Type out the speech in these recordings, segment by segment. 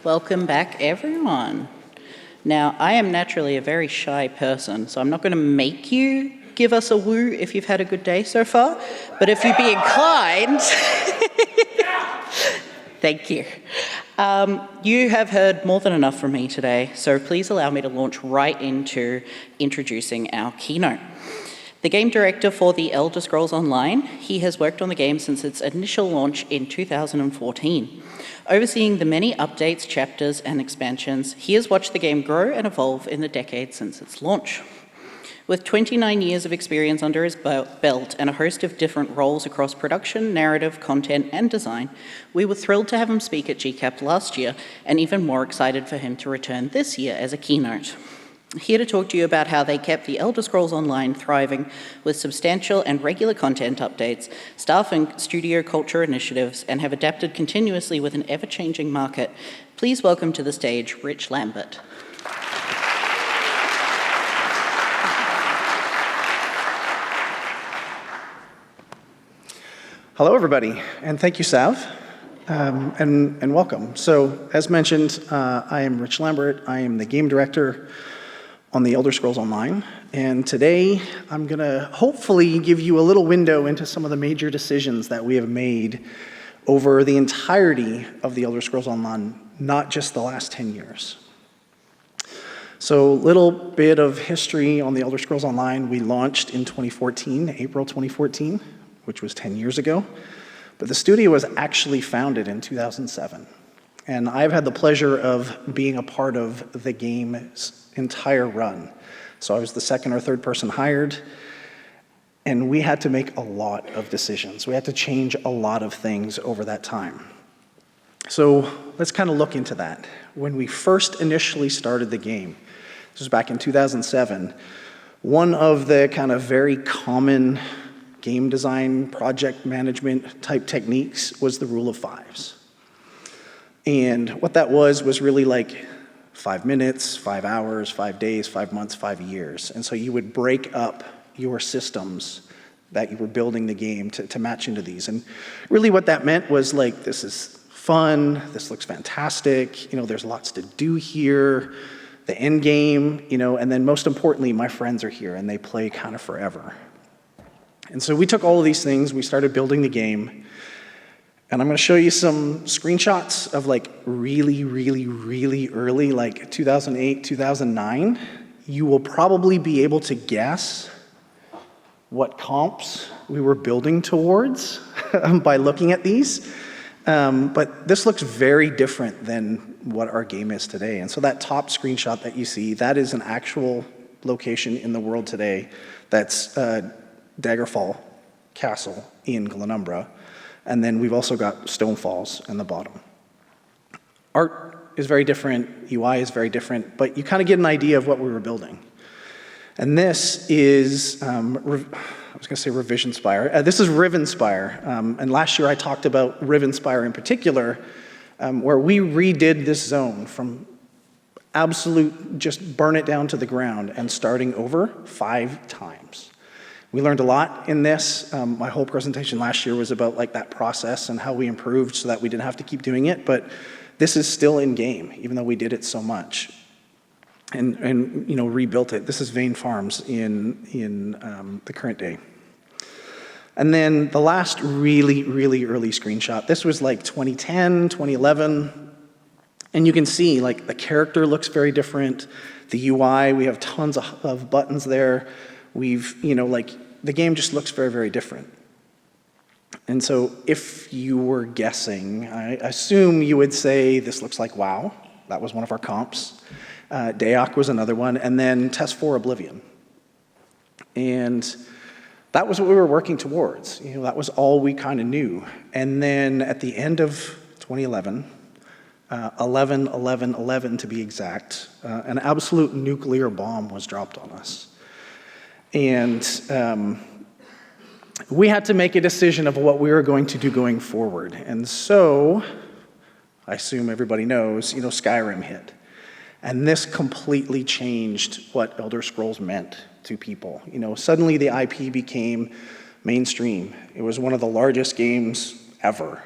Welcome back, everyone. Now, I am naturally a very shy person, so I'm not going to make you give us a woo if you've had a good day so far, but if you'd be inclined, thank you. You have heard more than enough from me today, so please allow me to launch right into introducing our keynote. The game director for The Elder Scrolls Online, he has worked on the game since its initial launch in 2014. Overseeing the many updates, chapters, and expansions, he has watched the game grow and evolve in the decade since its launch. With 29 years of experience under his belt and a host of different roles across production, narrative, content, and design, we were thrilled to have him speak at GCAP last year, and even more excited for him to return this year as a keynote. Here to talk to you about how they kept The Elder Scrolls Online thriving with substantial and regular content updates, staff and studio culture initiatives, and have adapted continuously with an ever-changing market, please welcome to the stage Rich Lambert. Hello, everybody, and thank you, Sav, and welcome. So, as mentioned, I am Rich Lambert. I am the game director on The Elder Scrolls Online, and today I'm going to hopefully give you a little window into some of the major decisions that we have made over the entirety of The Elder Scrolls Online, not just the last 10 years. So, little bit of history on The Elder Scrolls Online. We launched in 2014, April 2014, which was 10 years ago, but the studio was actually founded in 2007. And I've had the pleasure of being a part of the game's entire run. So I was the second or third person hired, and we had to make a lot of decisions. We had to change a lot of things over that time. So let's kind of look into that. When we first initially started the game, this was back in 2007, one of the kind of very common game design, project management type techniques was the rule of fives. And what that was really like 5 minutes, 5 hours, 5 days, 5 months, 5 years. And so you would break up your systems that you were building the game to match into these. And really what that meant was like, this is fun, this looks fantastic, there's lots to do here, the end game, and then most importantly, my friends are here and they play kind of forever. And so we took all of these things, we started building the game, and I'm going to show you some screenshots of like really, really, really early, like 2008, 2009. You will probably be able to guess what comps we were building towards by looking at these. But this looks very different than what our game is today. And so that top screenshot that you see, that is an actual location in the world today. That's Daggerfall Castle in Glenumbra. And then we've also got Stone Falls in the bottom. Art is very different, UI is very different, but you kind of get an idea of what we were building. And this is, I was going to say Revision Spire. This is Riven Spire. And last year I talked about Riven Spire in particular, where we redid this zone from absolute, just burn it down to the ground and starting over 5 times. We learned a lot in this. My whole presentation last year was about like that process and how we improved so that we didn't have to keep doing it, but this is still in game, even though we did it so much and rebuilt it. This is Vane Farms in the current day. And then the last really, really early screenshot, this was like 2010, 2011, and you can see like the character looks very different. The UI, we have tons of buttons there. We've, the game just looks very, very different. And so if you were guessing, I assume you would say this looks like WoW. That was one of our comps. Dayak was another one. And then Test 4 Oblivion. And that was what we were working towards. That was all we kind of knew. And then at the end of 2011, 11/11/11 to be exact, an absolute nuclear bomb was dropped on us. And we had to make a decision of what we were going to do going forward. And so, I assume everybody knows, Skyrim hit. And this completely changed what Elder Scrolls meant to people. Suddenly the IP became mainstream. It was one of the largest games ever.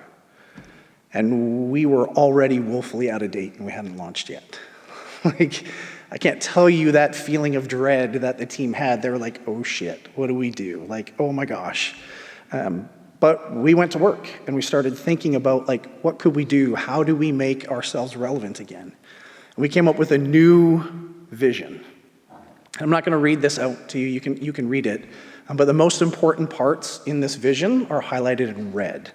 And we were already woefully out of date, and we hadn't launched yet. Like, I can't tell you that feeling of dread that the team had. They were like, oh shit, what do we do? Like, oh my gosh. But we went to work, and we started thinking about, like, what could we do? How do we make ourselves relevant again? And we came up with a new vision. I'm not going to read this out to you. You can read it. But the most important parts in this vision are highlighted in red.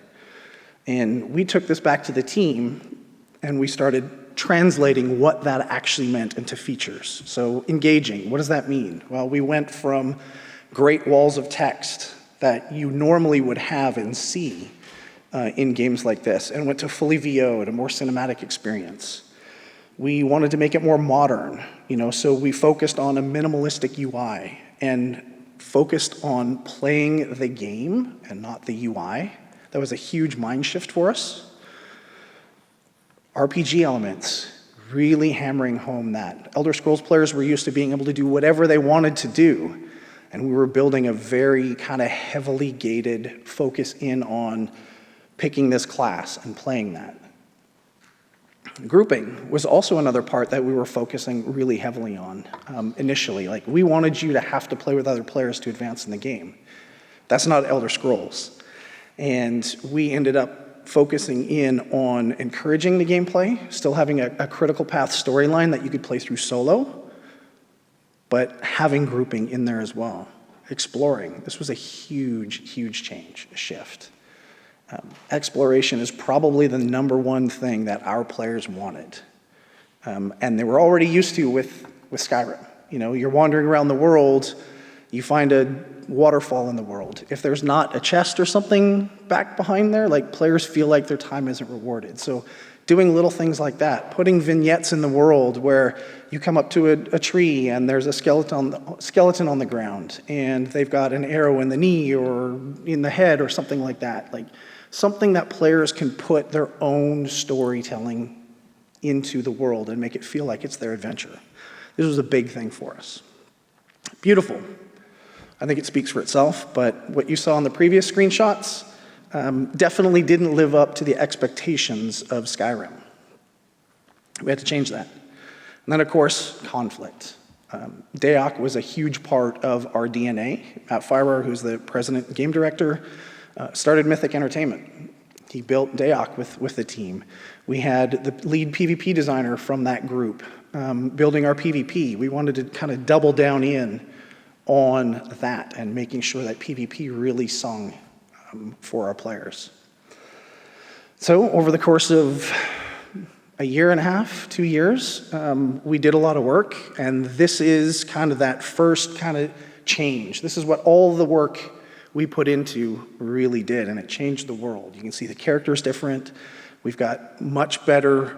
And we took this back to the team, and we started translating what that actually meant into features. So engaging, what does that mean? Well, we went from great walls of text that you normally would have and see in games like this, and went to fully VO'd, a more cinematic experience. We wanted to make it more modern, so we focused on a minimalistic UI and focused on playing the game and not the UI. That was a huge mind shift for us. RPG elements, really hammering home that. Elder Scrolls players were used to being able to do whatever they wanted to do, and we were building a very kind of heavily gated focus in on picking this class and playing that. Grouping was also another part that we were focusing really heavily on initially. Like, we wanted you to have to play with other players to advance in the game. That's not Elder Scrolls. And we ended up focusing in on encouraging the gameplay, still having a critical path storyline that you could play through solo, but having grouping in there as well. Exploring. This was a huge, huge change, a shift. Exploration is probably the #1 thing that our players wanted. And they were already used to with Skyrim. You're wandering around the world, you find a waterfall in the world. If there's not a chest or something back behind there, like, players feel like their time isn't rewarded. So doing little things like that, putting vignettes in the world where you come up to a tree and there's a skeleton on the ground, and they've got an arrow in the knee or in the head or something like that. Like, something that players can put their own storytelling into the world and make it feel like it's their adventure. This was a big thing for us. Beautiful. I think it speaks for itself, but what you saw in the previous screenshots definitely didn't live up to the expectations of Skyrim. We had to change that. And then, of course, conflict. Dayak was a huge part of our DNA. Matt Firer, who's the president and game director, started Mythic Entertainment. He built Dayak with the team. We had the lead PvP designer from that group building our PvP. We wanted to kind of double down in on that and making sure that PvP really sung for our players. So over the course of a year and a half, 2 years, we did a lot of work, and this is kind of that first kind of change. This is what all the work we put into really did, and it changed the world. You can see the character's different. We've got much better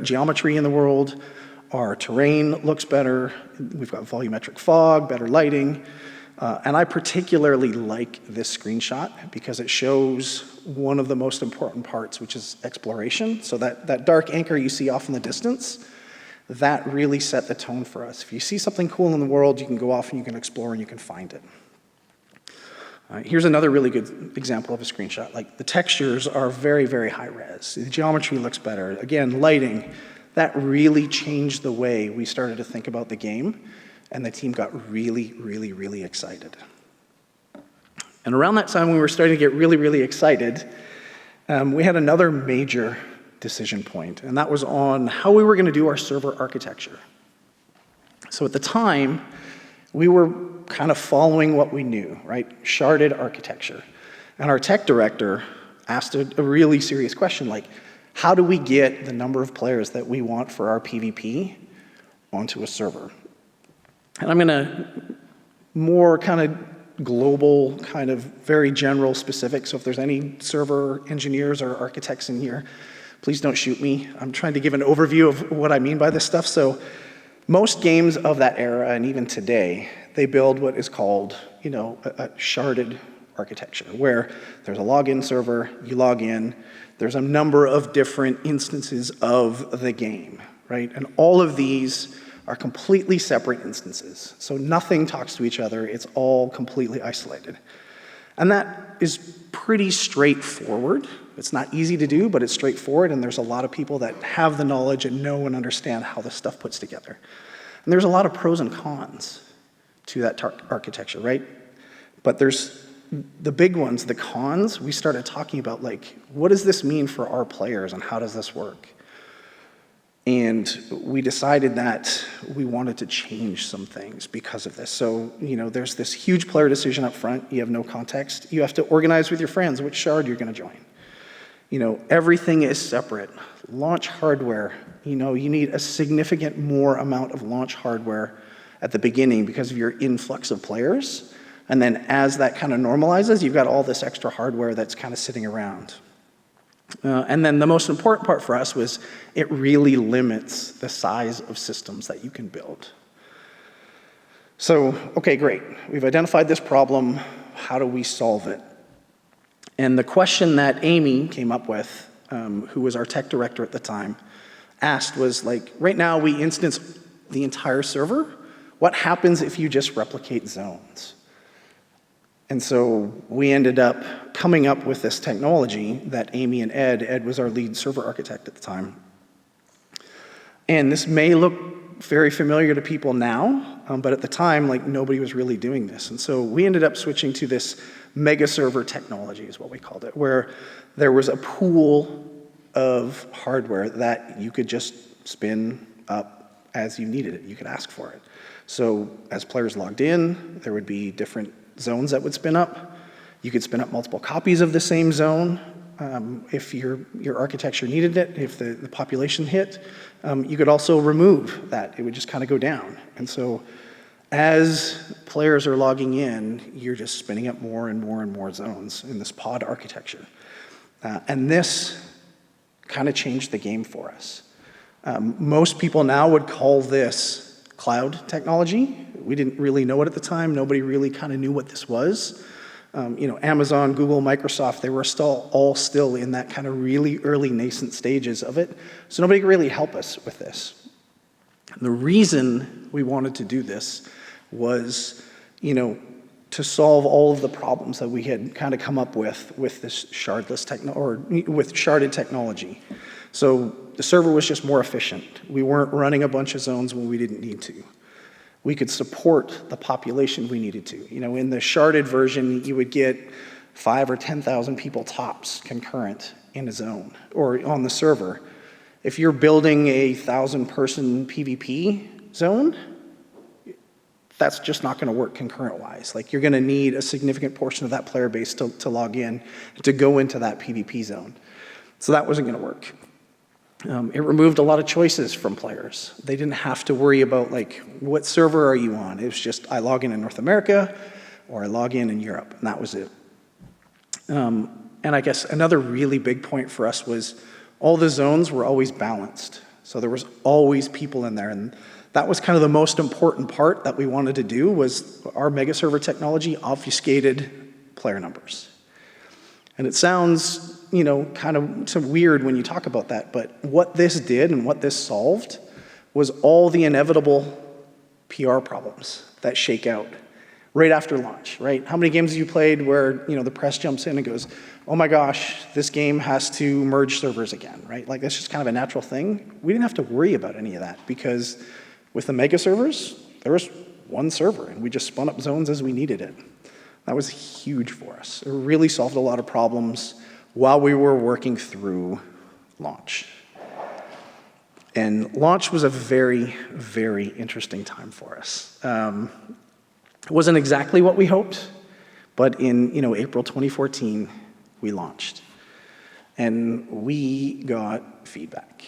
geometry in the world. Our terrain looks better. We've got volumetric fog, better lighting. And I particularly like this screenshot because it shows one of the most important parts, which is exploration. So that dark anchor you see off in the distance, that really set the tone for us. If you see something cool in the world, you can go off and you can explore and you can find it. Here's another really good example of a screenshot. Like, the textures are very, very high res. The geometry looks better. Again, lighting. That really changed the way we started to think about the game, and the team got really, really, really excited. And around that time when we were starting to get really, really excited, we had another major decision point, and that was on how we were going to do our server architecture. So at the time, we were kind of following what we knew, right? Sharded architecture. And our tech director asked a really serious question, like, how do we get the number of players that we want for our PvP onto a server? And I'm going to more kind of global, kind of very general specific. So if there's any server engineers or architects in here, please don't shoot me. I'm trying to give an overview of what I mean by this stuff. So most games of that era, and even today, they build what is called, a sharded architecture, where there's a login server, you log in, there's a number of different instances of the game, right? And all of these are completely separate instances. So nothing talks to each other, it's all completely isolated. And that is pretty straightforward It's not easy to do, but it's straightforward, and there's a lot of people that have the knowledge and know and understand how this stuff puts together. And there's a lot of pros and cons to that architecture, right? But there's the big ones, the cons, we started talking about, like, what does this mean for our players and how does this work? And we decided that we wanted to change some things because of this. So, there's this huge player decision up front. You have no context. You have to organize with your friends which shard you're going to join. Everything is separate. Launch hardware, you need a significant more amount of launch hardware at the beginning because of your influx of players. And then as that kind of normalizes, you've got all this extra hardware that's kind of sitting around. And then the most important part for us was it really limits the size of systems that you can build. So, okay, great. We've identified this problem. How do we solve it? And the question that Amy came up with, who was our tech director at the time, asked was, like, right now we instance the entire server. What happens if you just replicate zones? And so we ended up coming up with this technology that Amy and Ed was our lead server architect at the time. And this may look very familiar to people now, but at the time, like, nobody was really doing this. And so we ended up switching to this mega server technology is what we called it, where there was a pool of hardware that you could just spin up as you needed it. You could ask for it. So as players logged in, there would be different zones that would spin up. You could spin up multiple copies of the same zone if your architecture needed it, if the population hit. You could also remove that. It would just kind of go down. And so as players are logging in, you're just spinning up more and more and more zones in this pod architecture. And this kind of changed the game for us. Most people now would call this cloud technology. We didn't really know it at the time. Nobody really kind of knew what this was. Amazon, Google, Microsoft, they were all still in that kind of really early nascent stages of it. So nobody could really help us with this. And the reason we wanted to do this was, to solve all of the problems that we had kind of come up with this shardless with sharded technology. So the server was just more efficient. We weren't running a bunch of zones when we didn't need to. We could support the population we needed to. In the sharded version, you would get 5,000 or 10,000 people tops concurrent in a zone or on the server. If you're building a 1,000-person PvP zone, that's just not going to work concurrent-wise. Like, you're going to need a significant portion of that player base to log in to go into that PvP zone. So that wasn't going to work. It removed a lot of choices from players. They didn't have to worry about, like, what server are you on? It was just, I log in North America or I log in Europe, and that was it. And I guess another really big point for us was all the zones were always balanced. So there was always people in there, and that was kind of the most important part that we wanted to do was our mega server technology obfuscated player numbers. And it sounds, kind of weird when you talk about that, but what this did and what this solved was all the inevitable PR problems that shake out right after launch, right? How many games have you played where, the press jumps in and goes, oh my gosh, this game has to merge servers again, right? Like, that's just kind of a natural thing. We didn't have to worry about any of that because with the mega servers, there was one server and we just spun up zones as we needed it. That was huge for us. It really solved a lot of problems while we were working through launch. And launch was a very, very interesting time for us. It wasn't exactly what we hoped, but in April 2014, we launched. And we got feedback.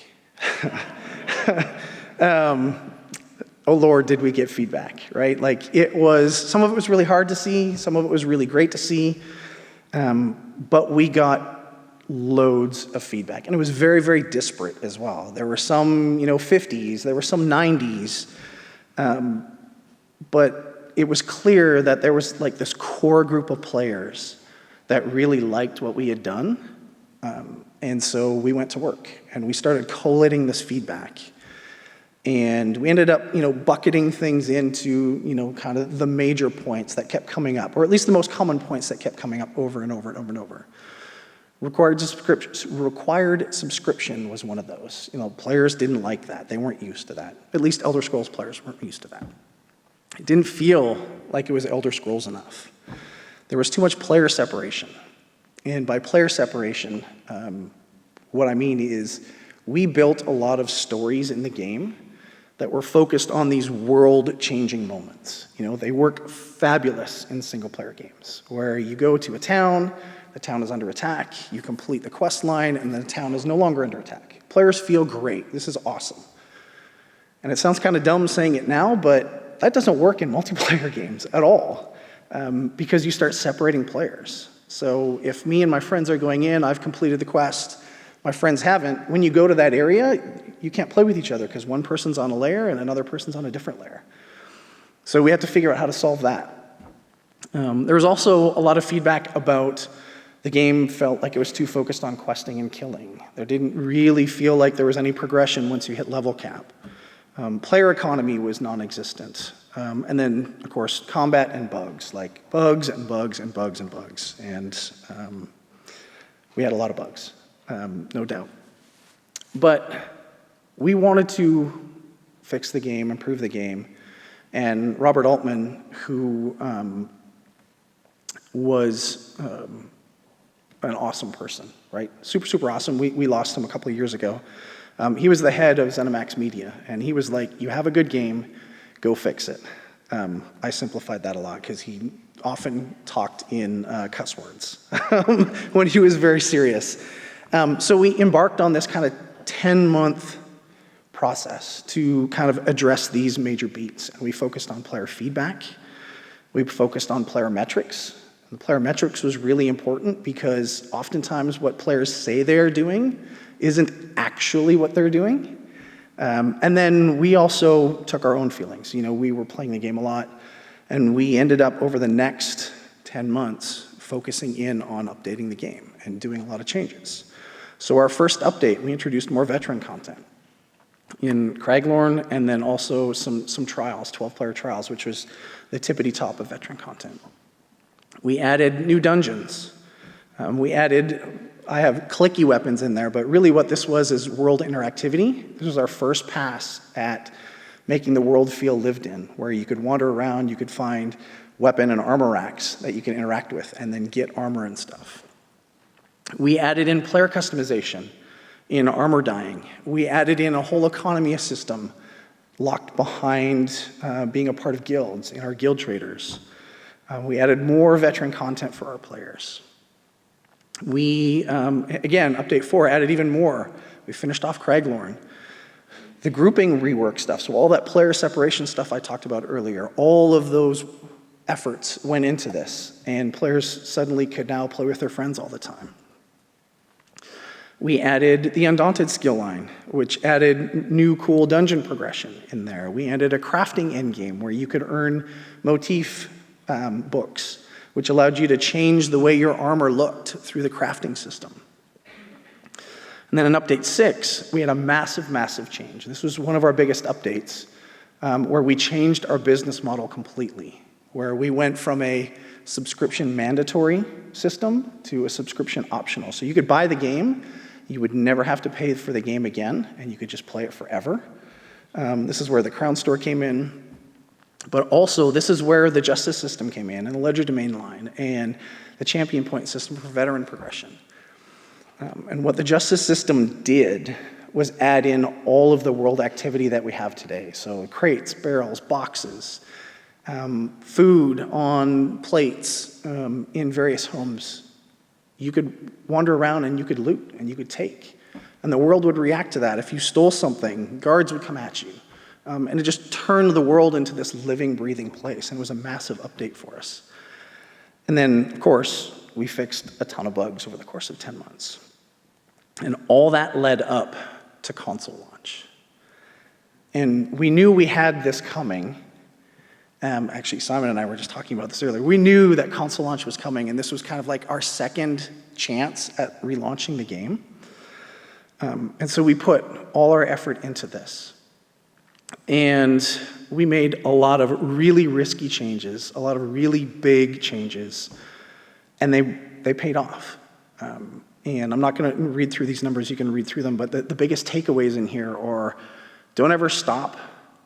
Oh Lord, did we get feedback, right? Like, some of it was really hard to see, some of it was really great to see, but we got loads of feedback. And it was very, very disparate as well. There were some, 50s, there were some 90s, but it was clear that there was like this core group of players that really liked what we had done. And so we went to work and we started collating this feedback. And we ended up, bucketing things into, kind of the major points that kept coming up, or at least the most common points that kept coming up over and over and over and over. Required subscription was one of those. Players didn't like that. They weren't used to that. At least Elder Scrolls players weren't used to that. It didn't feel like it was Elder Scrolls enough. There was too much player separation. And by player separation, what I mean is we built a lot of stories in the game that were focused on these world-changing moments. They work fabulous in single-player games, where you go to a town, the town is under attack, you complete the quest line, and the town is no longer under attack. Players feel great. This is awesome. And it sounds kind of dumb saying it now, but that doesn't work in multiplayer games at all, because you start separating players. So if me and my friends are going in, I've completed the quest, my friends haven't, when you go to that area, you can't play with each other because one person's on a layer and another person's on a different layer. So we had to figure out how to solve that. There was also a lot of feedback about the game felt like it was too focused on questing and killing. There didn't really feel like there was any progression once you hit level cap. Player economy was non-existent. And then, of course, combat and bugs, like bugs and bugs and bugs and bugs. And we had a lot of bugs, no doubt. But we wanted to fix the game, improve the game. And Robert Altman, who was an awesome person, right? Super, super awesome. We lost him a couple of years ago. He was the head of ZeniMax Media, and he was like, you have a good game, go fix it. I simplified that a lot because he often talked in cuss words when he was very serious. So we embarked on this kind of 10-month process to kind of address these major beats. And we focused on player feedback. We focused on player metrics. And the player metrics was really important because oftentimes what players say they're doing isn't actually what they're doing. And then we also took our own feelings. We were playing the game a lot, and we ended up over the next 10 months focusing in on updating the game and doing a lot of changes. So our first update, we introduced more veteran content in Craglorn, and then also some trials, 12-player trials, which was the tippity top of veteran content. We added new dungeons. I have clicky weapons in there, but really what this was is world interactivity. This was our first pass at making the world feel lived in, where you could wander around, you could find weapon and armor racks that you can interact with, and then get armor and stuff. We added in player customization in armor dyeing. We added in a whole economy system locked behind being a part of guilds in our guild traders. We added more veteran content for our players. We, again, update 4 added even more. We finished off Craglorn. The grouping rework stuff, so all that player separation stuff I talked about earlier, all of those efforts went into this, and players suddenly could now play with their friends all the time. We added the Undaunted skill line, which added new cool dungeon progression in there. We added a crafting endgame where you could earn motif books, which allowed you to change the way your armor looked through the crafting system. And then in update 6, we had a massive, massive change. This was one of our biggest updates, where we changed our business model completely, where we went from a subscription mandatory system to a subscription optional. So you could buy the game, you would never have to pay for the game again, and you could just play it forever. This is where the Crown Store came in. But also, this is where the justice system came in, and the ledger domain line, and the champion point system for veteran progression. And what the justice system did was add in all of the world activity that we have today. So crates, barrels, boxes, food on plates in various homes. You could wander around and you could loot and you could take. And the world would react to that. If you stole something, guards would come at you. And it just turned the world into this living, breathing place, and it was a massive update for us. And then, of course, we fixed a ton of bugs over the course of 10 months. And all that led up to console launch. And we knew we had this coming. Actually, Simon and I were just talking about this earlier. We knew that console launch was coming, and this was kind of like our second chance at relaunching the game. And so we put all our effort into this. And we made a lot of really risky changes, a lot of really big changes, and they paid off. And I'm not going to read through these numbers, you can read through them, but the biggest takeaways in here are don't ever stop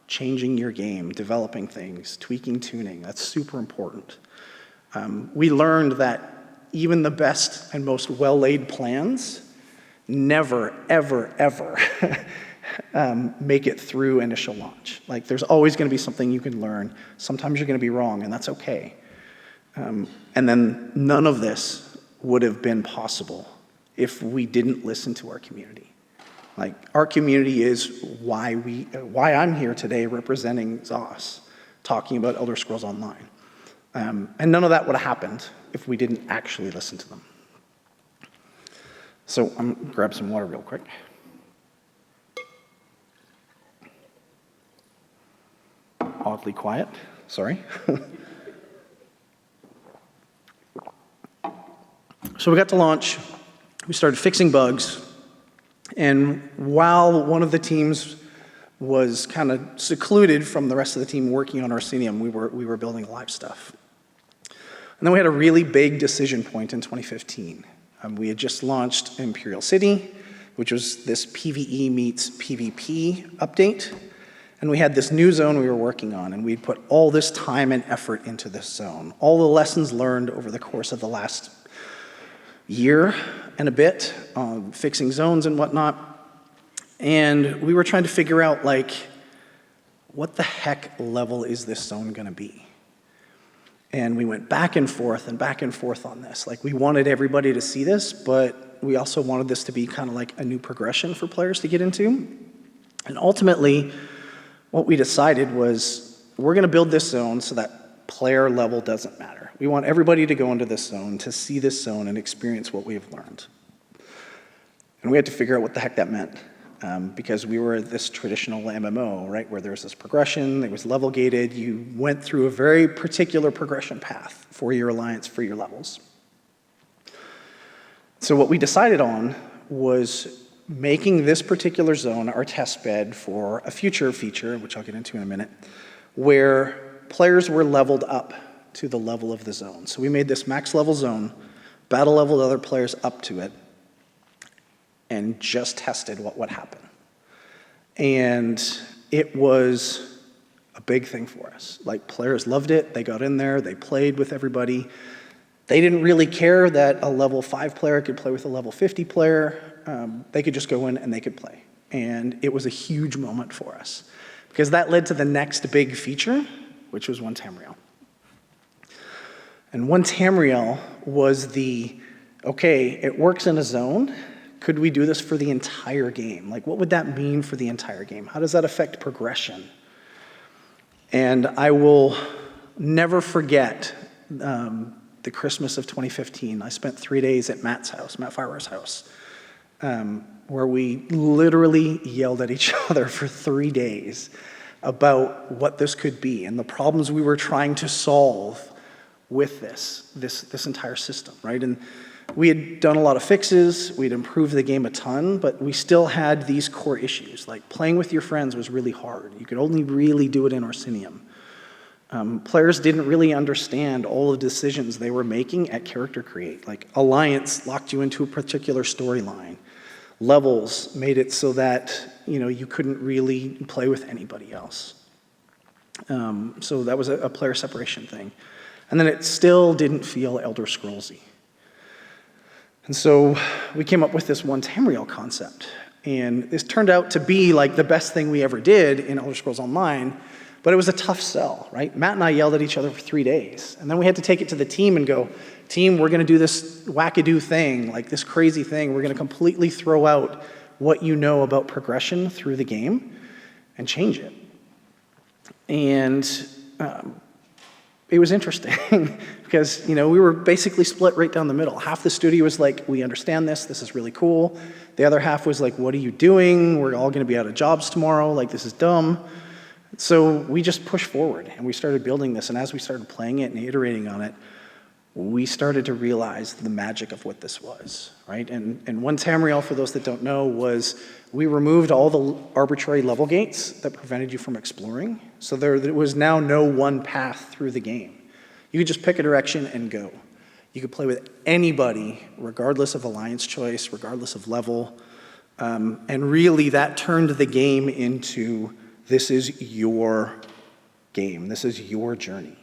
changing your game, developing things, tweaking tuning. That's super important. We learned that even the best and most well-laid plans never, ever, ever make it through initial launch. Like, there's always going to be something you can learn. Sometimes you're going to be wrong, and that's okay. And then none of this would have been possible if we didn't listen to our community. Like, our community is why I'm here today representing ZOS, talking about Elder Scrolls Online. And none of that would have happened if we didn't actually listen to them. So I'm going to grab some water real quick. Oddly quiet, sorry. So we got to launch, we started fixing bugs, and while one of the teams was kind of secluded from the rest of the team working on Orsinium, we were building live stuff. And then we had a really big decision point in 2015. We had just launched Imperial City, which was this PvE meets PvP update. And we had this new zone we were working on, and we'd put all this time and effort into this zone. All the lessons learned over the course of the last year and a bit, fixing zones and whatnot. And we were trying to figure out, like, what the heck level is this zone gonna be? And we went back and forth on this. Like, we wanted everybody to see this, but we also wanted this to be kind of like a new progression for players to get into. And ultimately, what we decided was we're gonna build this zone so that player level doesn't matter. We want everybody to go into this zone, to see this zone and experience what we have learned. And we had to figure out what the heck that meant. Because we were this traditional MMO, right, where there was this progression, it was level gated, you went through a very particular progression path for your alliance, for your levels. So what we decided on was making this particular zone our test bed for a future feature, which I'll get into in a minute, where players were leveled up to the level of the zone. So we made this max level zone, battle leveled other players up to it, and just tested what would happen. And it was a big thing for us. Like, players loved it, they got in there, they played with everybody. They didn't really care that a level 5 player could play with a level 50 player. They could just go in and they could play. And it was a huge moment for us, because that led to the next big feature, which was One Tamriel. And One Tamriel was okay, it works in a zone. Could we do this for the entire game? Like, what would that mean for the entire game? How does that affect progression? And I will never forget the Christmas of 2015. I spent 3 days at Matt Fireware's house, where we literally yelled at each other for 3 days about what this could be and the problems we were trying to solve with this entire system, right? And we had done a lot of fixes, we'd improved the game a ton, but we still had these core issues. Like, playing with your friends was really hard. You could only really do it in Orsinium. Players didn't really understand all the decisions they were making at Character Create. Like, Alliance locked you into a particular storyline. Levels made it so that, you couldn't really play with anybody else. So that was a player separation thing. And then it still didn't feel Elder Scrollsy. And so we came up with this One Tamriel concept. And this turned out to be like the best thing we ever did in Elder Scrolls Online, but it was a tough sell, right? Matt and I yelled at each other for 3 days. And then we had to take it to the team and go, team, we're gonna do this wackadoo thing, like this crazy thing. We're gonna completely throw out what you know about progression through the game and change it. And it was interesting because, we were basically split right down the middle. Half the studio was like, we understand this is really cool. The other half was like, what are you doing? We're all gonna be out of jobs tomorrow, like this is dumb. So we just pushed forward and we started building this, and as we started playing it and iterating on it, we started to realize the magic of what this was, right? And One Tamriel, for those that don't know, was we removed all the arbitrary level gates that prevented you from exploring. So there was now no one path through the game. You could just pick a direction and go. You could play with anybody, regardless of alliance choice, regardless of level. And really, that turned the game into, this is your game. This is your journey.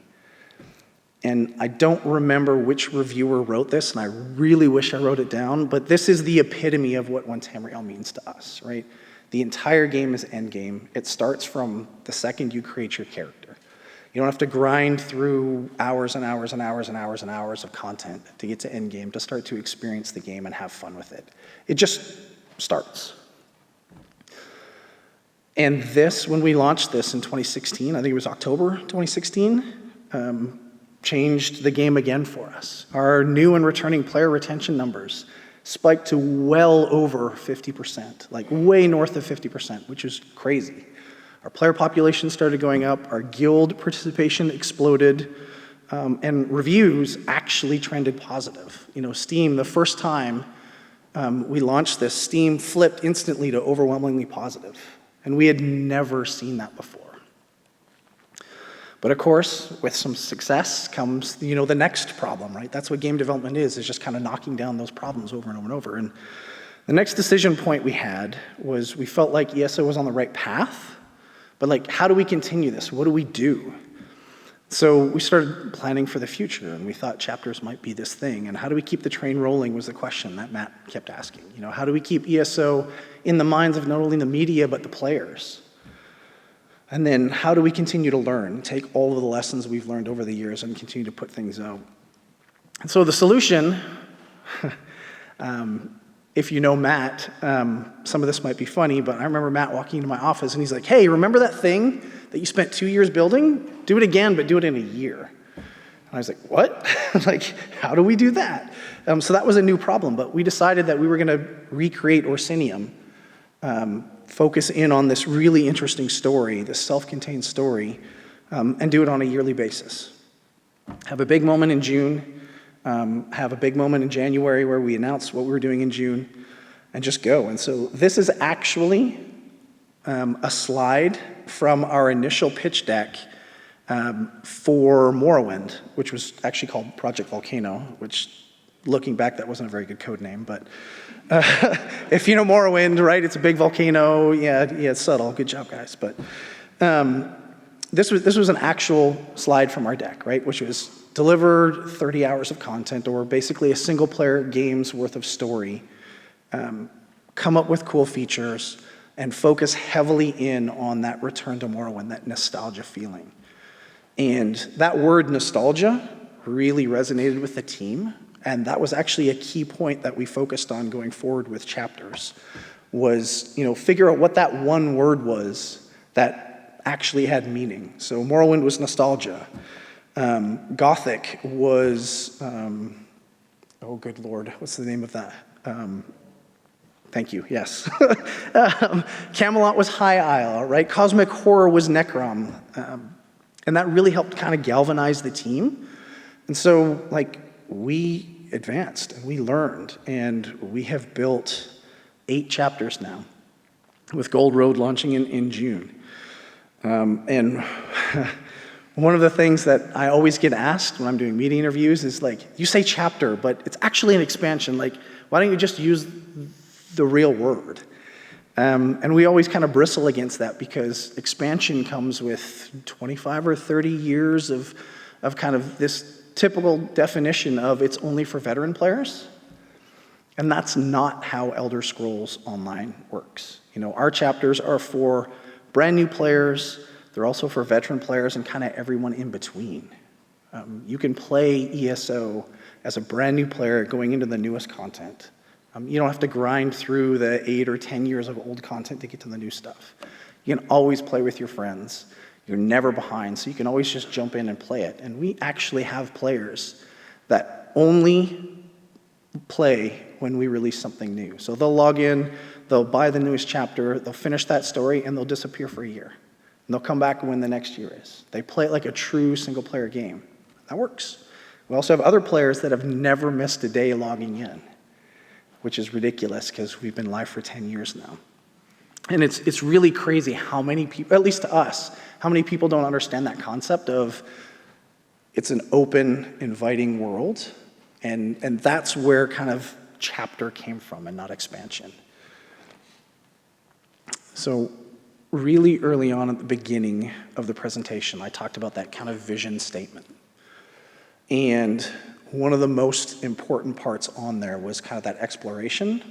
And I don't remember which reviewer wrote this, and I really wish I wrote it down, but this is the epitome of what One Tamriel means to us, right? The entire game is endgame. It starts from the second you create your character. You don't have to grind through hours and hours and hours and hours and hours of content to get to endgame, to start to experience the game and have fun with it. It just starts. And this, when we launched this in 2016, I think it was October 2016, changed the game again for us. Our new and returning player retention numbers spiked to well over 50%, like way north of 50%, which is crazy. Our player population started going up, our guild participation exploded, and reviews actually trended positive. You know, Steam, the first time we launched this, Steam flipped instantly to overwhelmingly positive, and we had never seen that before. But of course, with some success comes, the next problem, right? That's what game development is just kind of knocking down those problems over and over and over. And the next decision point we had was we felt like ESO was on the right path, but like, how do we continue this? What do we do? So we started planning for the future, and we thought chapters might be this thing. And how do we keep the train rolling was the question that Matt kept asking. How do we keep ESO in the minds of not only the media, but the players? And then how do we continue to learn, take all of the lessons we've learned over the years and continue to put things out? And so the solution, if you know Matt, some of this might be funny, but I remember Matt walking into my office and he's like, hey, remember that thing that you spent 2 years building? Do it again, but do it in a year. And I was like, what? Like, how do we do that? So that was a new problem, but we decided that we were gonna recreate Orsinium, focus in on this really interesting story, this self-contained story, and do it on a yearly basis. Have a big moment in June, have a big moment in January where we announce what we're doing in June, and just go. And so this is actually a slide from our initial pitch deck for Morrowind, which was actually called Project Volcano, which, looking back, that wasn't a very good code name, but if you know Morrowind, right, it's a big volcano. Yeah, it's subtle. Good job, guys. But this was an actual slide from our deck, right, which was deliver 30 hours of content, or basically a single-player game's worth of story, come up with cool features, and focus heavily in on that return to Morrowind, that nostalgia feeling. And that word nostalgia really resonated with the team. And that was actually a key point that we focused on going forward with chapters, was, figure out what that one word was that actually had meaning. So Morrowind was nostalgia. Gothic was, oh good Lord, what's the name of that? Thank you, yes. Camelot was High Isle, right? Cosmic horror was Necrom. And that really helped kind of galvanize the team. And so, we advanced and we learned, and we have built 8 chapters now, with Gold Road launching in June. And one of the things that I always get asked when I'm doing media interviews is you say chapter, but it's actually an expansion. Why don't you just use the real word? And we always kind of bristle against that, because expansion comes with 25 or 30 years of kind of this typical definition of it's only for veteran players. And that's not how Elder Scrolls Online works. Our chapters are for brand new players. They're also for veteran players and kind of everyone in between. You can play ESO as a brand new player going into the newest content. You don't have to grind through the 8 or 10 years of old content to get to the new stuff. You can always play with your friends. You're never behind, so you can always just jump in and play it. And we actually have players that only play when we release something new. So they'll log in, they'll buy the newest chapter, they'll finish that story, and they'll disappear for a year. And they'll come back when the next year is. They play it like a true single-player game. That works. We also have other players that have never missed a day logging in, which is ridiculous because we've been live for 10 years now. And it's really crazy how many people, at least to us, how many people don't understand that concept of it's an open, inviting world And that's where kind of chapter came from and not expansion. So really early on at the beginning of the presentation, I talked about that kind of vision statement. And one of the most important parts on there was kind of that exploration.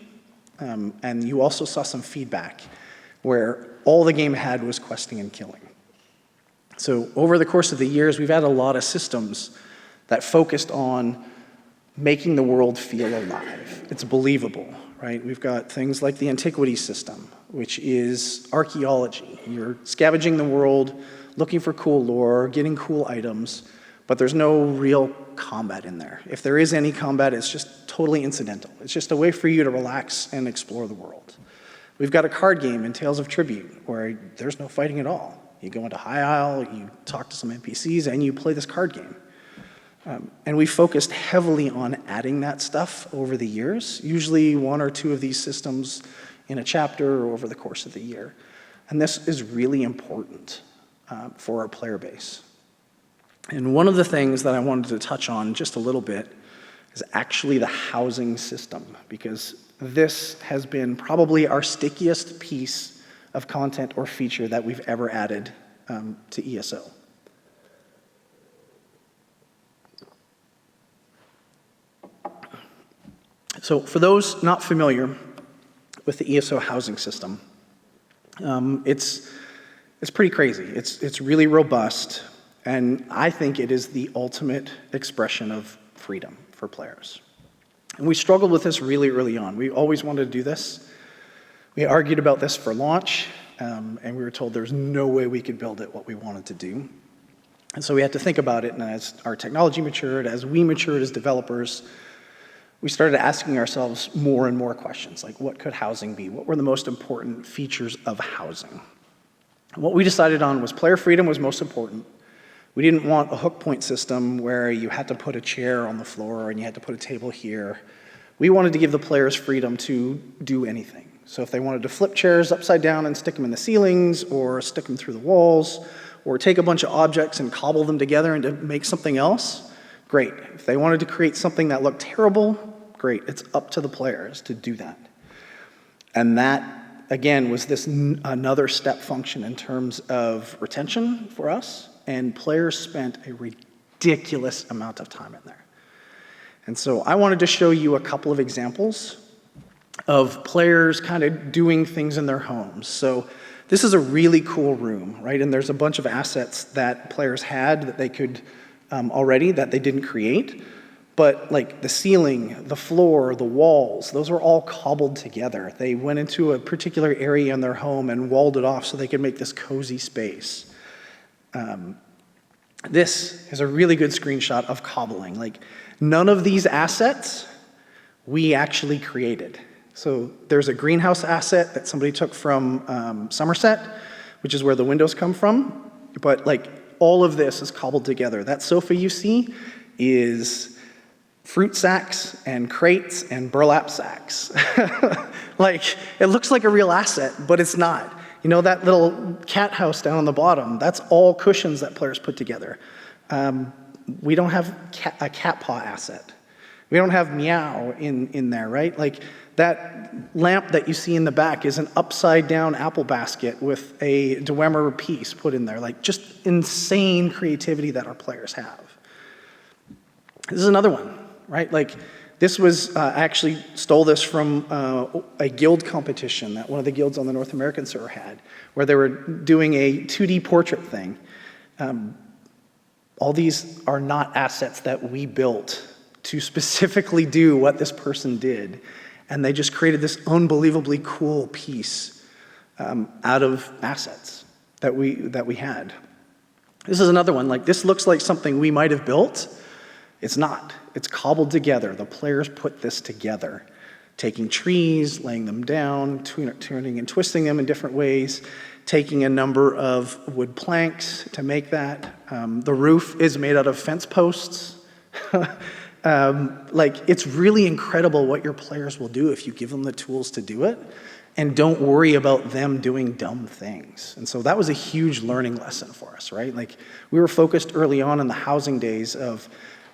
And you also saw some feedback where all the game had was questing and killing. So over the course of the years, we've had a lot of systems that focused on making the world feel alive. It's believable, right? We've got things like the antiquity system, which is archaeology. You're scavenging the world, looking for cool lore, getting cool items, but there's no real combat in there. If there is any combat, it's just totally incidental. It's just a way for you to relax and explore the world. We've got a card game in Tales of Tribute where there's no fighting at all. You go into High Isle, you talk to some NPCs, and you play this card game. And we focused heavily on adding that stuff over the years, usually one or two of these systems in a chapter or over the course of the year. And this is really important for our player base. And one of the things that I wanted to touch on just a little bit is actually the housing system, because this has been probably our stickiest piece of content or feature that we've ever added to ESO. So for those not familiar with the ESO housing system, it's pretty crazy. It's really robust, and I think it is the ultimate expression of freedom for players. And we struggled with this really early on. We always wanted to do this. We argued about this for launch, and we were told there's no way we could build it what we wanted to do. And so we had to think about it, and as our technology matured, as we matured as developers, we started asking ourselves more and more questions, like what could housing be? What were the most important features of housing? And what we decided on was player freedom was most important. We didn't want a hook point system where you had to put a chair on the floor and you had to put a table here. We wanted to give the players freedom to do anything. So if they wanted to flip chairs upside down and stick them in the ceilings, or stick them through the walls, or take a bunch of objects and cobble them together and to make something else, great. If they wanted to create something that looked terrible, great. It's up to the players to do that. And that, again, was this another step function in terms of retention for us, and players spent a ridiculous amount of time in there. And so I wanted to show you a couple of examples of players kind of doing things in their homes. So this is a really cool room, right? And there's a bunch of assets that players had that they could already that they didn't create. But like the ceiling, the floor, the walls, those were all cobbled together. They went into a particular area in their home and walled it off so they could make this cozy space. This is a really good screenshot of cobbling. Like, none of these assets we actually created. So there's a greenhouse asset that somebody took from Somerset, which is where the windows come from. But like, all of this is cobbled together. That sofa you see is fruit sacks and crates and burlap sacks. Like, it looks like a real asset, but it's not. You know that little cat house down on the bottom? That's all cushions that players put together. We don't have a cat paw asset. We don't have meow in there, right? Like, that lamp that you see in the back is an upside-down apple basket with a Dwemer piece put in there. Like, just insane creativity that our players have. This is another one, right? Like, this was, I actually stole this from a guild competition that one of the guilds on the North American server had, where they were doing a 2D portrait thing. All these are not assets that we built to specifically do what this person did. And they just created this unbelievably cool piece out of assets that we had. This is another one. Like, this looks like something we might have built. It's not. It's cobbled together. The players put this together, taking trees, laying them down, turning and twisting them in different ways, taking a number of wood planks to make that. The roof is made out of fence posts. Like, it's really incredible what your players will do if you give them the tools to do it and don't worry about them doing dumb things. And so that was a huge learning lesson for us, right? Like, we were focused early on in the housing days of,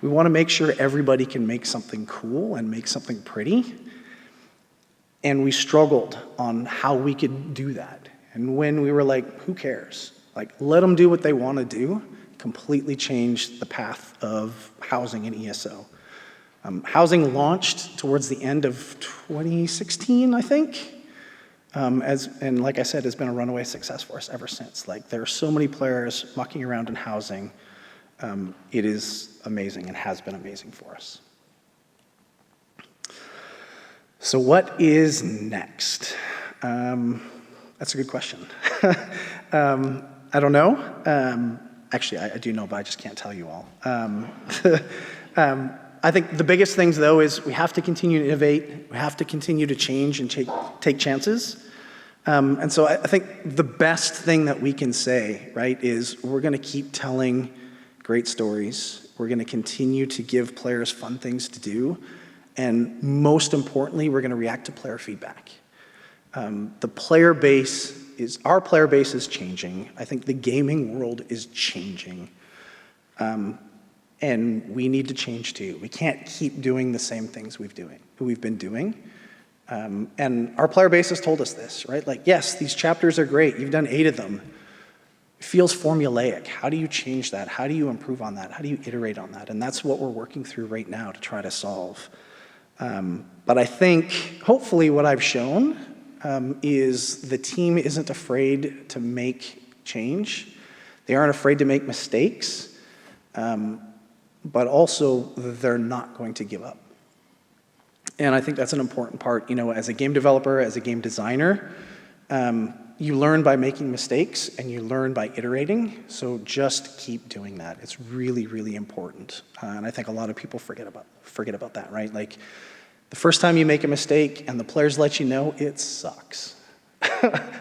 We want to make sure everybody can make something cool and make something pretty. And we struggled on how we could do that. And when we were like, who cares? Like, let them do what they want to do, completely changed the path of housing and ESO. Housing launched towards the end of 2016, I think. And like I said, has been a runaway success for us ever since. Like, there are so many players mucking around in housing. It is amazing and has been amazing for us. So what is next? That's a good question. I don't know. Actually, I do know, but I just can't tell you all. I think the biggest things, though, is we have to continue to innovate. We have to continue to change and take chances. And so I think the best thing that we can say, right, is we're going to keep telling great stories. We're going to continue to give players fun things to do. And most importantly, we're going to react to player feedback. Our player base is changing. I think the gaming world is changing. And we need to change too. We can't keep doing the same things we've been doing. And our player base has told us this, right? Like, yes, these chapters are great. You've done 8 of them. It feels formulaic. How do you change that? How do you improve on that? How do you iterate on that? And that's what we're working through right now to try to solve. But I think, hopefully, what I've shown is the team isn't afraid to make change. They aren't afraid to make mistakes. But also they're not going to give up. And I think that's an important part. You know, as a game developer, as a game designer, you learn by making mistakes and you learn by iterating. So just keep doing that. It's really, really important. And I think a lot of people forget about that, right? Like, the first time you make a mistake and the players let you know, it sucks.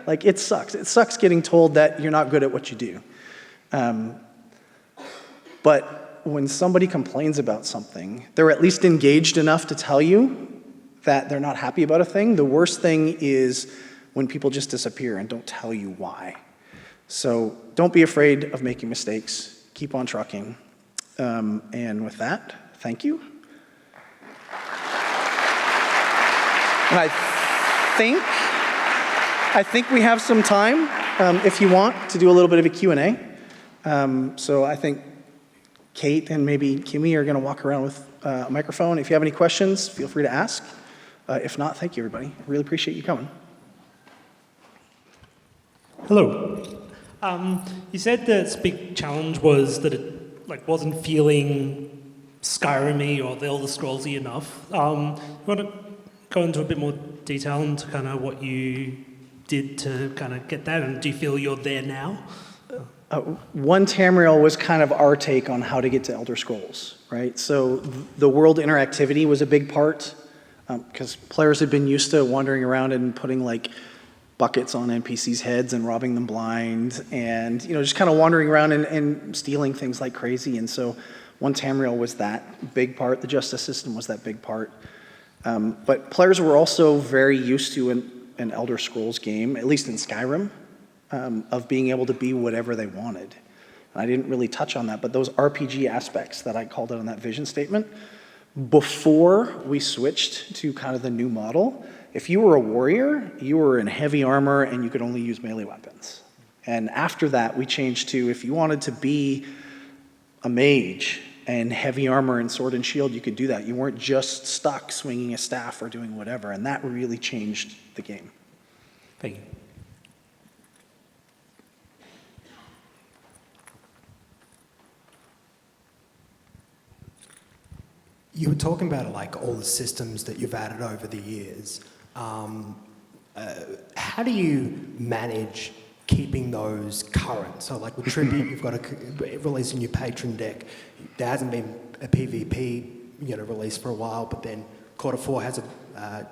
Like, it sucks. It sucks getting told that you're not good at what you do. But when somebody complains about something, they're at least engaged enough to tell you that they're not happy about a thing. The worst thing is when people just disappear and don't tell you why. So don't be afraid of making mistakes. Keep on trucking. And with that, thank you. And I think we have some time, if you want, to do a little bit of a Q&A. So I think Kate and maybe Kimmy are going to walk around with a microphone. If you have any questions, feel free to ask. If not, thank you, everybody. I really appreciate you coming. Hello. You said the big challenge was that it wasn't feeling Skyrim-y or the Elder Scrolls-y enough. You want to go into a bit more detail into kind of what you did to kind of get that, and do you feel you're there now? One Tamriel was kind of our take on how to get to Elder Scrolls, right? So the world interactivity was a big part, because players had been used to wandering around and putting like buckets on NPCs' heads and robbing them blind, and just kind of wandering around and stealing things like crazy. And so One Tamriel was that big part. The justice system was that big part. But players were also very used to an Elder Scrolls game, at least in Skyrim, of being able to be whatever they wanted. And I didn't really touch on that, but those RPG aspects that I called out on that vision statement, before we switched to kind of the new model, if you were a warrior, you were in heavy armor and you could only use melee weapons. And after that, we changed to, if you wanted to be a mage and heavy armor and sword and shield, you could do that. You weren't just stuck swinging a staff or doing whatever, and that really changed the game. Thank you. You were talking about like all the systems that you've added over the years. How do you manage keeping those current? So like with Tribute, you've got to release a new patron deck. There hasn't been a PvP release for a while, but then Quarter 4 has a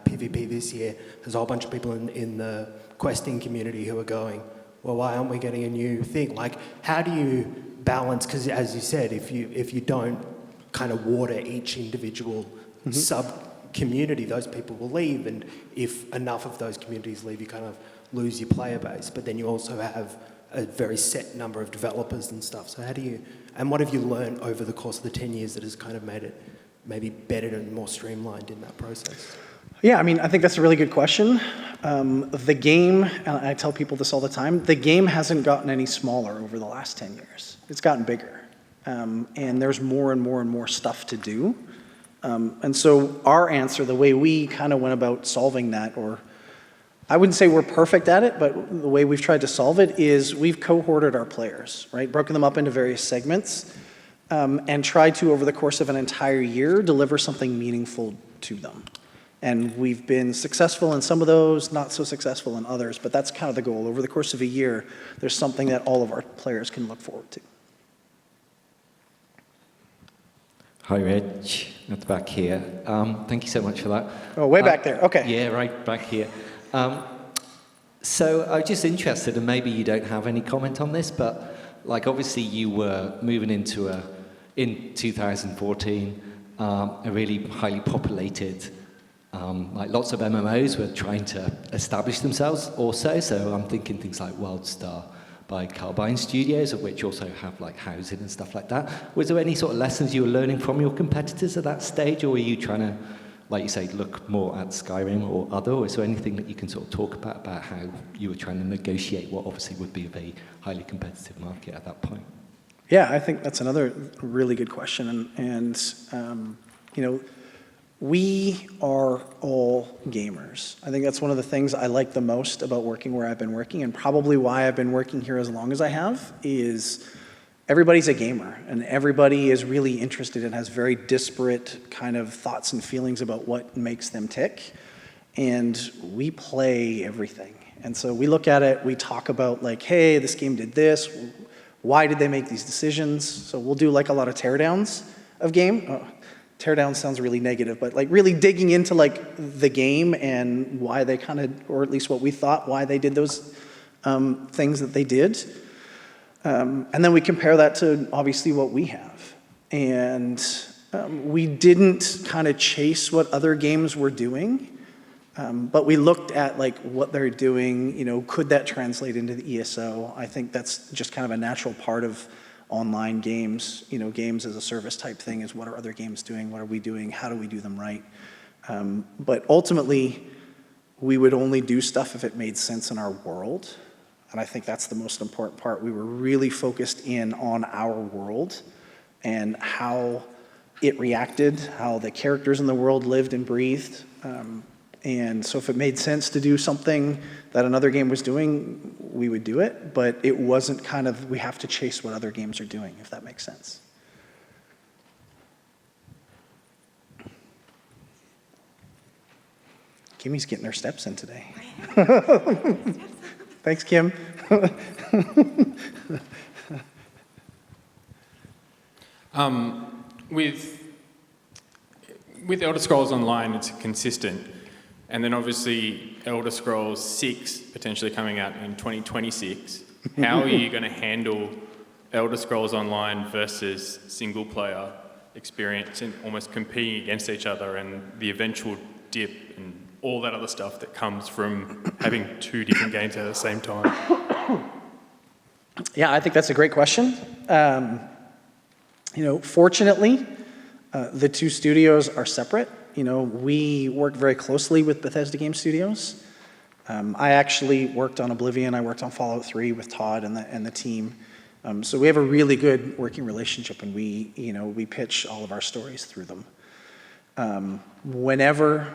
PvP this year. There's a whole bunch of people in the questing community who are going, well, why aren't we getting a new thing? Like, how do you balance? Because as you said, if you don't kind of water each individual sub-community, those people will leave, and if enough of those communities leave, you kind of lose your player base. But then you also have a very set number of developers and stuff. So how do you, and what have you learned over the course of the 10 years that has kind of made it maybe better and more streamlined in that process? Yeah, I mean, I think that's a really good question. The game, and I tell people this all the time, the game hasn't gotten any smaller over the last 10 years. It's gotten bigger. And there's more and more and more stuff to do. And so our answer, the way we kind of went about solving that, or I wouldn't say we're perfect at it, but the way we've tried to solve it is we've cohorted our players, right? Broken them up into various segments, and tried to, over the course of an entire year, deliver something meaningful to them. And we've been successful in some of those, not so successful in others, but that's kind of the goal. Over the course of a year, there's something that all of our players can look forward to. Hi, Reg. At the back here. Thank you so much for that. Oh, way back there. Okay. Yeah, right back here. So I'm just interested, and maybe you don't have any comment on this, but like obviously you were moving into in 2014, a really highly populated, like lots of MMOs were trying to establish themselves also. So I'm thinking things like WorldStar by Carbine Studios, of which also have like housing and stuff like that. Was there any sort of lessons you were learning from your competitors at that stage, or were you trying to, like you say, look more at Skyrim or other? Or is there anything that you can sort of talk about how you were trying to negotiate what obviously would be a very highly competitive market at that point? Yeah, I think that's another really good question. You know, we are all gamers. I think that's one of the things I like the most about working where I've been working, and probably why I've been working here as long as I have, is everybody's a gamer, and everybody is really interested and has very disparate kind of thoughts and feelings about what makes them tick. And we play everything. And so we look at it, we talk about like, hey, this game did this, why did they make these decisions? So we'll do like a lot of teardowns of game. Oh, teardown sounds really negative, but like really digging into like the game and why they kind of, or at least what we thought, why they did those things that they did. And then we compare that to obviously what we have. And we didn't kind of chase what other games were doing, but we looked at like what they're doing, you know, could that translate into the ESO? I think that's just kind of a natural part of online games, you know, games as a service type thing is what are other games doing, what are we doing, how do we do them right? But ultimately, we would only do stuff if it made sense in our world. And I think that's the most important part. We were really focused in on our world and how it reacted, how the characters in the world lived and breathed. And so if it made sense to do something that another game was doing, we would do it. But it wasn't kind of, we have to chase what other games are doing, if that makes sense. Kimmy's getting her steps in today. Thanks, Kim. With Elder Scrolls Online, it's consistent. And then obviously Elder Scrolls 6 potentially coming out in 2026. How are you going to handle Elder Scrolls Online versus single player experience and almost competing against each other and the eventual dip and all that other stuff that comes from having two different games at the same time? Yeah, I think that's a great question. You know, fortunately, the two studios are separate. You know, we work very closely with Bethesda Game Studios. I actually worked on Oblivion. I worked on Fallout 3 with Todd and the team. So we have a really good working relationship, and we pitch all of our stories through them. Whenever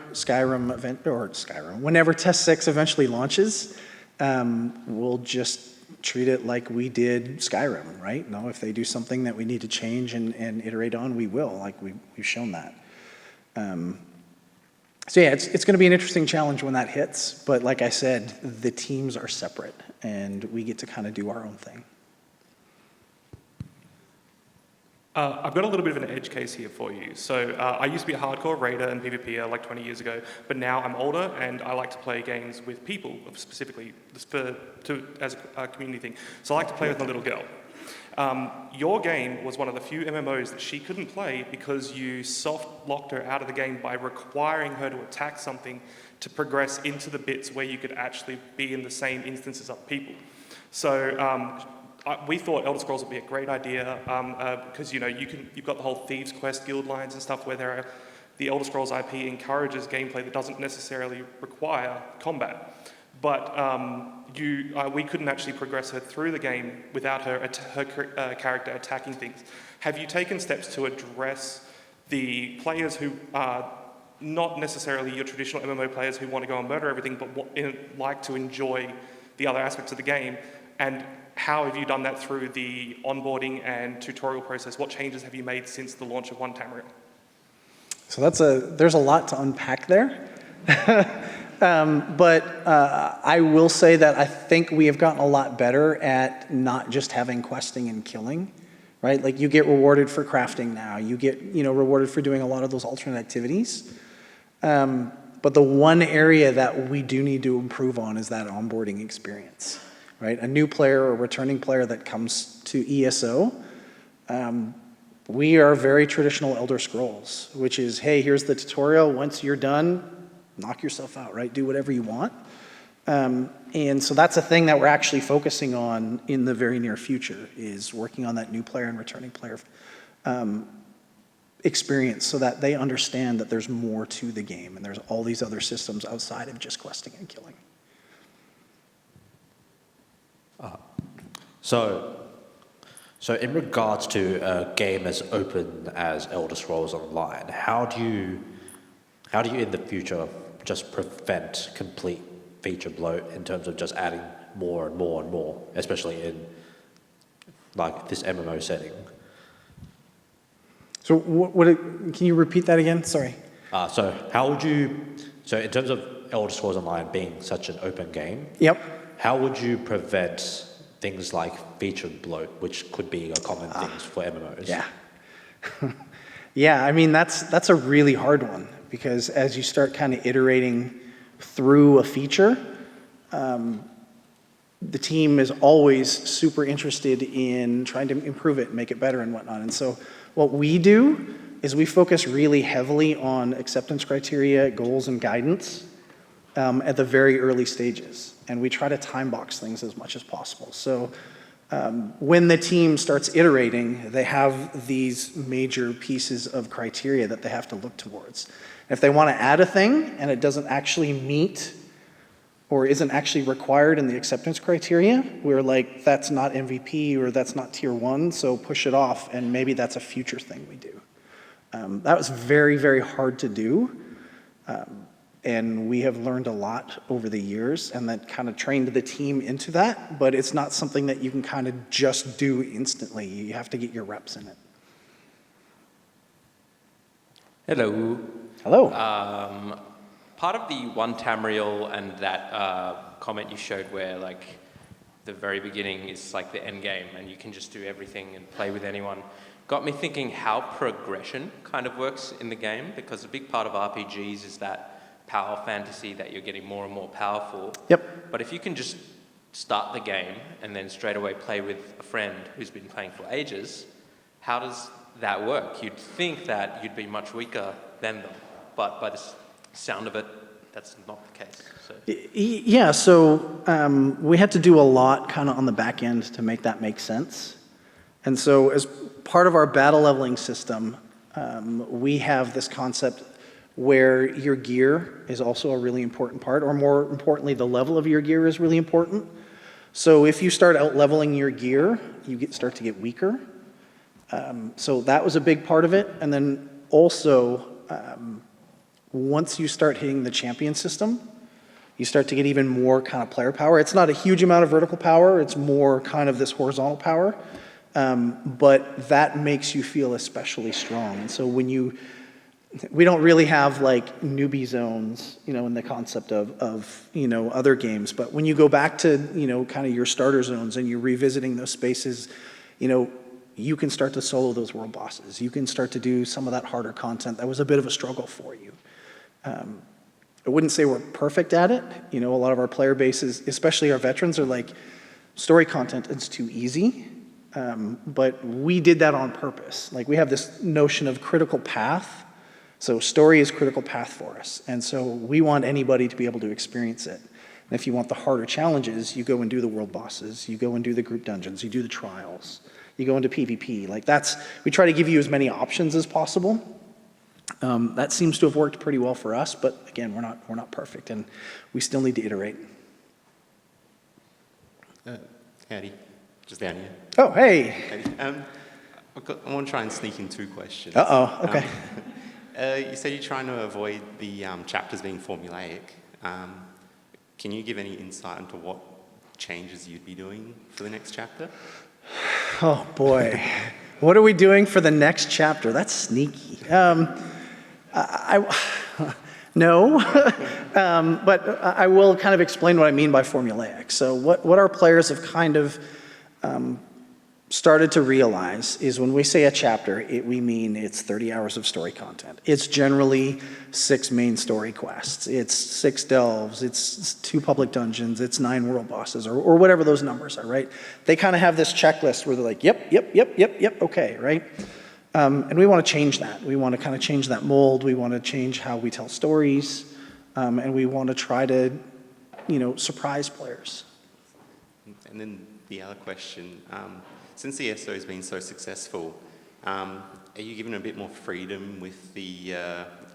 whenever Test 6 eventually launches, we'll just treat it like we did Skyrim, right? No, if they do something that we need to change and iterate on, we will, like we've shown that. So yeah, it's going to be an interesting challenge when that hits, but like I said, the teams are separate, and we get to kind of do our own thing. I've got a little bit of an edge case here for you. So I used to be a hardcore raider and PvPer like 20 years ago, but now I'm older and I like to play games with people, specifically as a community thing. So I like to play with my little girl. Your game was one of the few MMOs that she couldn't play because you soft-locked her out of the game by requiring her to attack something to progress into the bits where you could actually be in the same instances of people. So we thought Elder Scrolls would be a great idea because you've got the whole Thieves Quest guild lines and stuff where the Elder Scrolls IP encourages gameplay that doesn't necessarily require combat. But we couldn't actually progress her through the game without her character attacking things. Have you taken steps to address the players who are not necessarily your traditional MMO players who want to go and murder everything, but like to enjoy the other aspects of the game? And how have you done that through the onboarding and tutorial process? What changes have you made since the launch of One Tamriel? So there's a lot to unpack there. But I will say that I think we have gotten a lot better at not just having questing and killing, right? Like you get rewarded for crafting now. You get rewarded for doing a lot of those alternate activities. But the one area that we do need to improve on is that onboarding experience, right? A new player or returning player that comes to ESO, we are very traditional Elder Scrolls, which is, hey, here's the tutorial. Once you're done, knock yourself out, right? Do whatever you want. And so that's a thing that we're actually focusing on in the very near future, is working on that new player and returning player experience so that they understand that there's more to the game and there's all these other systems outside of just questing and killing. So in regards to a game as open as Elder Scrolls Online, how do you in the future just prevent complete feature bloat in terms of just adding more and more and more, especially in like this MMO setting? So can you repeat that again? Sorry. So in terms of Elder Scrolls Online being such an open game, Yep. how would you prevent things like feature bloat, which could be a common thing for MMOs? Yeah. Yeah, I mean, that's a really hard one, because as you start kind of iterating through a feature, the team is always super interested in trying to improve it and make it better and whatnot. And so what we do is we focus really heavily on acceptance criteria, goals, and guidance at the very early stages. And we try to time box things as much as possible. So when the team starts iterating, they have these major pieces of criteria that they have to look towards. If they want to add a thing and it doesn't actually meet or isn't actually required in the acceptance criteria, we're like, that's not MVP or that's not tier 1, so push it off, and maybe that's a future thing we do. That was very, very hard to do, and we have learned a lot over the years, and that kind of trained the team into that, but it's not something that you can kind of just do instantly. You have to get your reps in it. Hello. Hello. Part of the One Tamriel and that comment you showed where like the very beginning is like the end game and you can just do everything and play with anyone got me thinking how progression kind of works in the game, because a big part of RPGs is that power fantasy that you're getting more and more powerful. Yep. But if you can just start the game and then straight away play with a friend who's been playing for ages, how does that work? You'd think that you'd be much weaker than them, but by the sound of it, that's not the case. So. Yeah, so we had to do a lot kind of on the back end to make that make sense. And so as part of our battle leveling system, we have this concept where your gear is also a really important part, or more importantly, the level of your gear is really important. So if you start out leveling your gear, you start to get weaker. So that was a big part of it. And then also, once you start hitting the champion system, you start to get even more kind of player power. It's not a huge amount of vertical power, it's more kind of this horizontal power, but that makes you feel especially strong. And so when we don't really have like newbie zones, in the concept of other games, but when you go back to, kind of your starter zones and you're revisiting those spaces, you can start to solo those world bosses. You can start to do some of that harder content that was a bit of a struggle for you. I wouldn't say we're perfect at it. A lot of our player bases, especially our veterans, are like, story content is too easy. But we did that on purpose. Like, we have this notion of critical path. So story is critical path for us. And so we want anybody to be able to experience it. And if you want the harder challenges, you go and do the world bosses, you go and do the group dungeons, you do the trials, you go into PvP. Like we try to give you as many options as possible. That seems to have worked pretty well for us, but again, we're not perfect, and we still need to iterate. Howdy, just down here. Oh, hey. Howdy. I want to try and sneak in 2 questions. Uh-oh, okay. You said you're trying to avoid the chapters being formulaic. Can you give any insight into what changes you'd be doing for the next chapter? Oh, boy. What are we doing for the next chapter? That's sneaky. No, but I will kind of explain what I mean by formulaic. So what our players have kind of started to realize is when we say a chapter, we mean it's 30 hours of story content. It's generally 6 main story quests. It's 6 delves. It's 2 public dungeons. It's 9 world bosses, or whatever those numbers are, right? They kind of have this checklist where they're like, yep, okay, right? And we want to change that. We want to kind of change that mold. We want to change how we tell stories, and we want to try to, surprise players. And then the other question, since the SO has been so successful, are you given a bit more freedom with the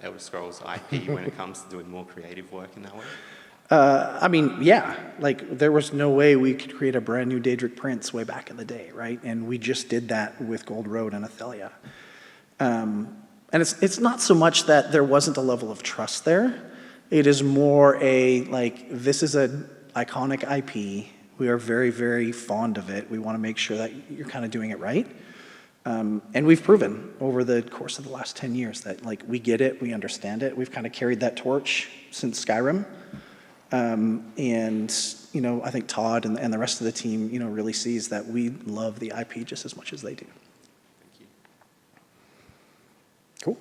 Elder Scrolls IP when it comes to doing more creative work in that way? Yeah, like there was no way we could create a brand new Daedric Prince way back in the day, right? And we just did that with Gold Road and Athelia. And it's not so much that there wasn't a level of trust there. It is more this is an iconic IP. We are very, very fond of it. We want to make sure that you're kind of doing it right. And we've proven over the course of the last 10 years that we get it, we understand it. We've kind of carried that torch since Skyrim. I think Todd and the rest of the team, really sees that we love the IP just as much as they do. Thank you. Cool.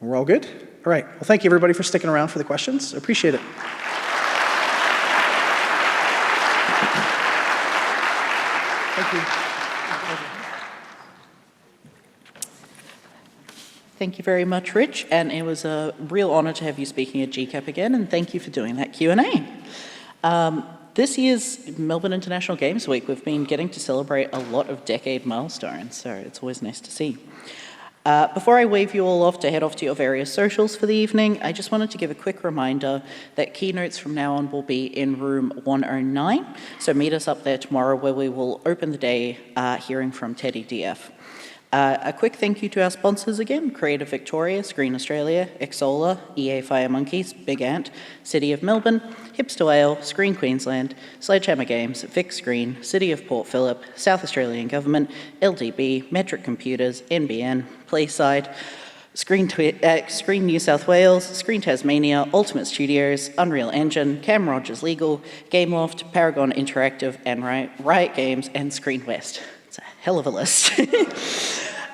We're all good? All right. Well, thank you, everybody, for sticking around for the questions. Appreciate it. Thank you. Thank you very much, Rich, and it was a real honor to have you speaking at GCAP again, and thank you for doing that Q&A. This year's Melbourne International Games Week, we've been getting to celebrate a lot of decade milestones, so it's always nice to see. Before I wave you all off to head off to your various socials for the evening, I just wanted to give a quick reminder that keynotes from now on will be in room 109, so meet us up there tomorrow where we will open the day hearing from Teddy DF. A quick thank you to our sponsors again, Creative Victoria, Screen Australia, Exola, EA Fire Monkeys, Big Ant, City of Melbourne, Hipster Whale, Screen Queensland, Sledgehammer Games, Vic Screen, City of Port Phillip, South Australian Government, LDB, Metric Computers, NBN, Playside, Screen New South Wales, Screen Tasmania, Ultimate Studios, Unreal Engine, Cam Rogers Legal, Gameloft, Paragon Interactive, and Riot Games, and Screen West. It's a hell of a list.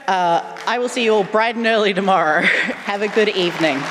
I will see you all bright and early tomorrow. Have a good evening.